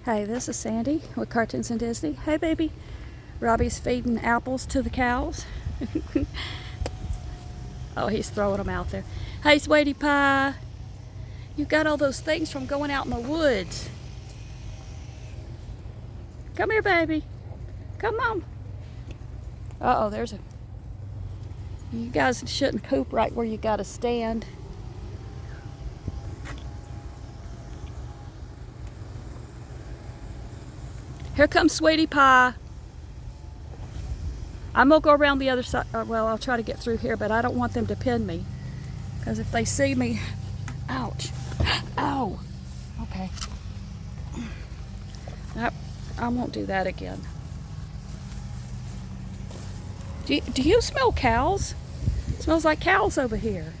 Hey, this is Sandy with Cartoons and Disney. Hey, baby. Robbie's feeding apples to the cows. Oh, he's throwing them out there. Hey, sweetie pie. You got all those things from going out in the woods. Come here, baby. Come on. Uh-oh, there's a... You guys shouldn't coop right where you gotta stand. Here comes Sweetie Pie. I'm gonna go around the other side. Well, I'll try to get through here, but I don't want them to pin me. Because if they see me, ouch. Ow. Okay. I won't do that again. Do you smell cows? It smells like cows over here.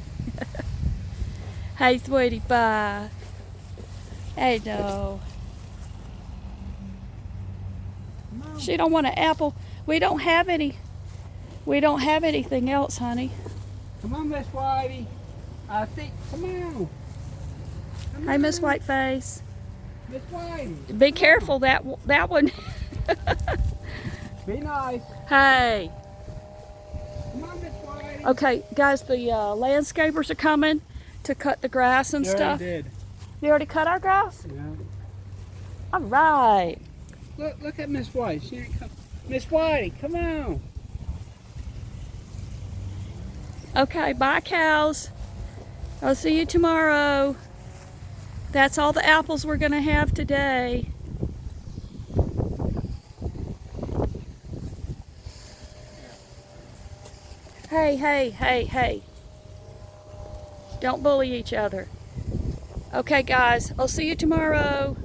Hey, Sweetie Pie. Hey, no. She don't want an apple. We don't have any. We don't have anything else, honey. Come on, Miss Whitey. I think. Come on. Hey, Miss Whiteface. Miss Whitey. Be careful that one. Be nice. Hey. Come on, Miss Whitey. Okay, guys, the landscapers are coming to cut the grass and stuff. Did. You already cut our grass? Yeah. All right. Look at Miss Whitey. She ain't come. Miss Whitey, come on. Okay, bye, cows. I'll see you tomorrow. That's all the apples we're going to have today. Hey, hey, hey, hey. Don't bully each other. Okay, guys, I'll see you tomorrow.